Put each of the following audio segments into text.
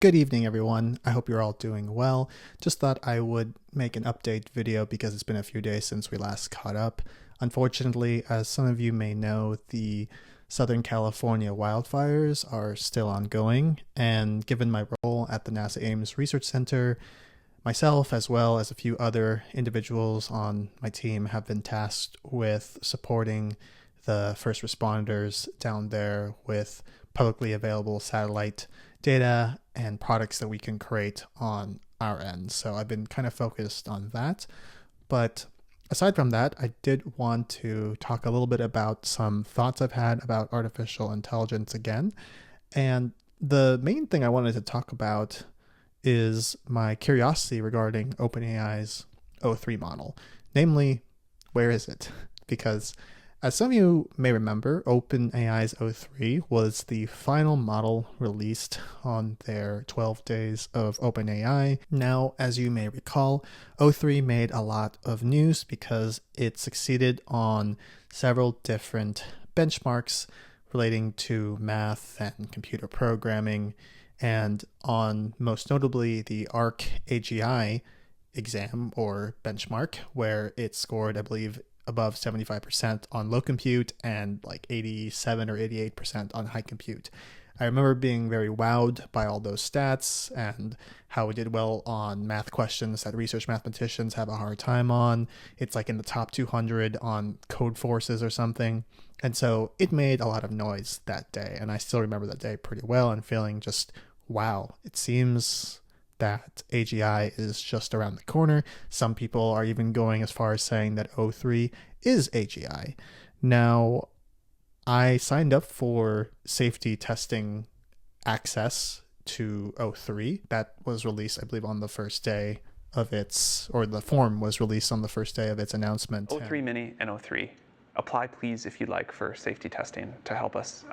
Good evening, everyone. I hope you're all doing well. Just thought I would make an update video because it's been a few days since we last caught up. Unfortunately, as some of you may know, the Southern California wildfires are still ongoing, and given my role at the NASA Ames Research Center, myself, as well as a few other individuals on my team, have been tasked with supporting the first responders down there with publicly available satellite data and products that we can create on our end. So I've been kind of focused on that. But aside from that, I did want to talk a little bit about some thoughts I've had about artificial intelligence again. And the main thing I wanted to talk about is my curiosity regarding OpenAI's O3 model. Namely, where is it? Because as some of you may remember, OpenAI's O3 was the final model released on their 12 days of OpenAI. Now, as you may recall, O3 made a lot of news because it succeeded on several different benchmarks relating to math and computer programming, and on most notably the ARC-AGI exam or benchmark, where it scored, I believe, above 75% on low compute and like 87 or 88% on high compute. I remember being very wowed by all those stats and how it did well on math questions that research mathematicians have a hard time on. It's like in the top 200 on code forces or something. And so it made a lot of noise that day. And I still remember that day pretty well and feeling just, wow, it seems that AGI is just around the corner. Some people are even going as far as saying that O3 is AGI. Now, I signed up for safety testing access to O3. That was released, I believe, on the first day of the form was released on the first day of its announcement. O3 Mini and O3. Apply, please, if you'd like, for safety testing to help us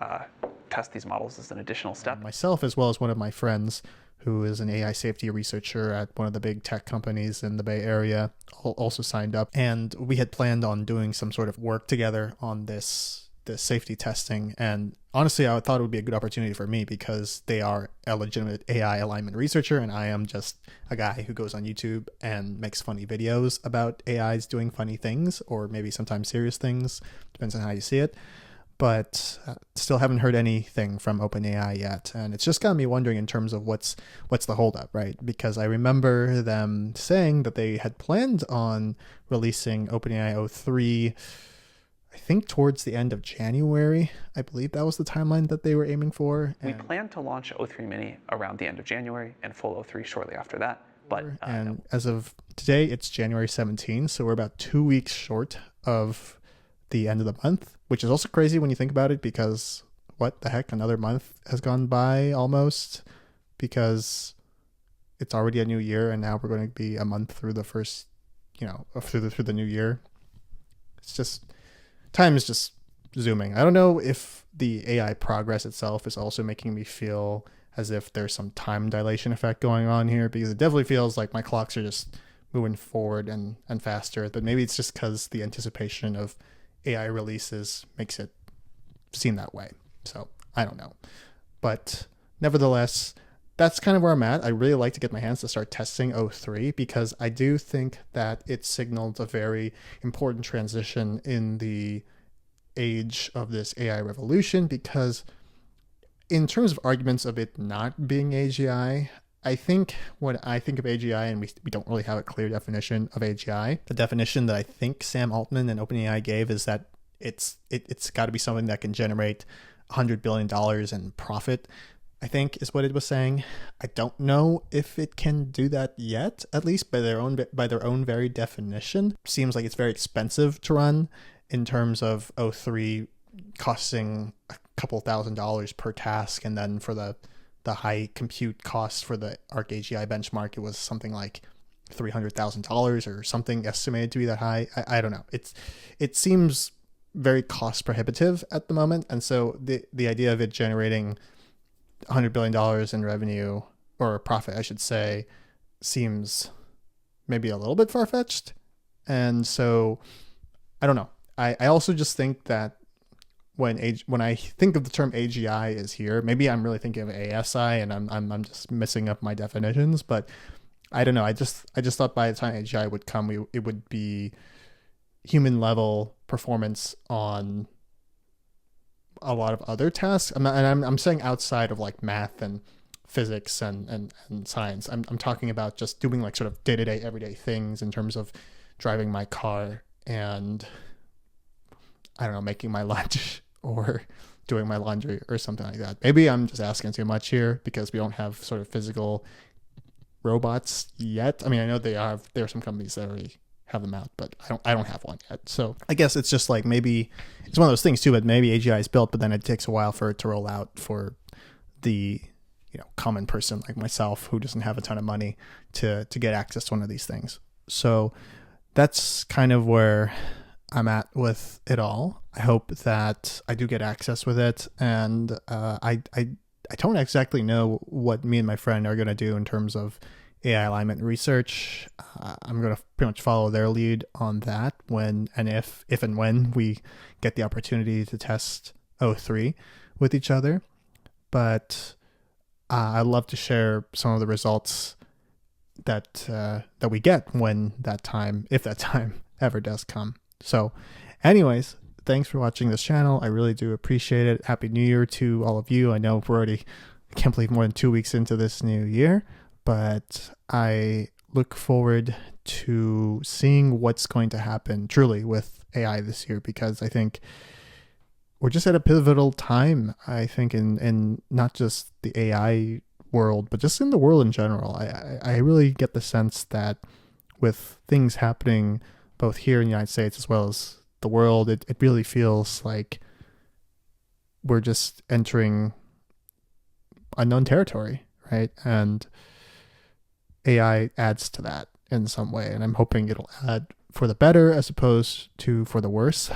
test these models as an additional step. Myself, as well as one of my friends, who is an AI safety researcher at one of the big tech companies in the Bay Area, also signed up. And we had planned on doing some sort of work together on this safety testing. And honestly, I thought it would be a good opportunity for me because they are a legitimate AI alignment researcher, and I am just a guy who goes on YouTube and makes funny videos about AIs doing funny things, or maybe sometimes serious things, depends on how you see it. But still haven't heard anything from OpenAI yet. And it's just got me wondering in terms of what's the holdup, right? Because I remember them saying that they had planned on releasing OpenAI O3, I think towards the end of January. I believe that was the timeline that they were aiming for. We plan to launch O3 Mini around the end of January and full O3 shortly after that. And as of today, it's January 17th. So we're about 2 weeks short of the end of the month, which is also crazy when you think about it, because what the heck, another month has gone by almost, because it's already a new year and now we're going to be a month through the first, through the new year. It's just, time is just zooming. I don't know if the AI progress itself is also making me feel as if there's some time dilation effect going on here, because it definitely feels like my clocks are just moving forward and faster, but maybe it's just because the anticipation of AI releases makes it seem that way. So I don't know. But nevertheless, that's kind of where I'm at. I really like to get my hands to start testing O3 because I do think that it signaled a very important transition in the age of this AI revolution, because in terms of arguments of it not being AGI, I think when I think of AGI, and we don't really have a clear definition of AGI, the definition that I think Sam Altman and OpenAI gave is that it's got to be something that can generate $100 billion in profit, I think is what it was saying. I don't know if it can do that yet, at least by their own very definition. Seems like it's very expensive to run in terms of O3 costing a couple $1,000s per task, and then for the high compute cost for the ARC-AGI benchmark, it was something like $300,000 or something estimated to be that high. I don't know. It seems very cost prohibitive at the moment. And so the idea of it generating $100 billion in revenue, or profit, I should say, seems maybe a little bit far-fetched. And so I don't know. I also just think that when I think of the term AGI is here, maybe I'm really thinking of ASI and I'm just messing up my definitions, but I don't know. I just thought by the time AGI would come, it would be human level performance on a lot of other tasks. I'm saying outside of like math and physics and science. I'm talking about just doing like sort of day-to-day everyday things in terms of driving my car and I don't know, making my lunch or doing my laundry or something like that. Maybe I'm just asking too much here because we don't have sort of physical robots yet. I mean, I know there are some companies that already have them out, but I don't have one yet. So I guess it's just like, maybe it's one of those things too, but maybe AGI is built, but then it takes a while for it to roll out for the, you know, common person like myself who doesn't have a ton of money to get access to one of these things. So that's kind of where I'm at with it all. I hope that I do get access with it, and I don't exactly know what me and my friend are going to do in terms of AI alignment research. I'm going to pretty much follow their lead on that if and when we get the opportunity to test O3 with each other. But I'd love to share some of the results that we get when that time, if that time ever does come. So anyways, thanks for watching this channel. I really do appreciate it. Happy New Year to all of you. I know we're already, I can't believe more than 2 weeks into this new year, but I look forward to seeing what's going to happen truly with AI this year, because I think we're just at a pivotal time, I think, in not just the AI world, but just in the world in general. I really get the sense that with things happening both here in the United States as well as the world, it really feels like we're just entering unknown territory, right? And AI adds to that in some way, and I'm hoping it'll add for the better as opposed to for the worse.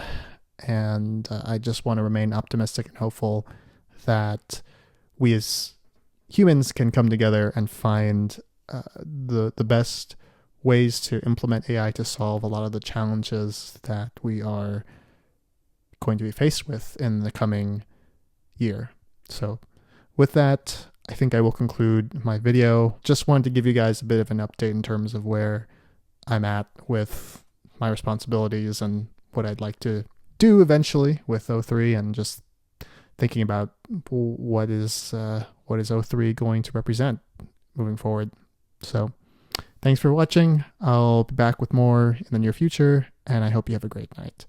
And I just want to remain optimistic and hopeful that we as humans can come together and find the best ways to implement AI to solve a lot of the challenges that we are going to be faced with in the coming year. So with that, I think I will conclude my video. Just wanted to give you guys a bit of an update in terms of where I'm at with my responsibilities and what I'd like to do eventually with O3, and just thinking about what is O3 going to represent moving forward. So thanks for watching. I'll be back with more in the near future, and I hope you have a great night.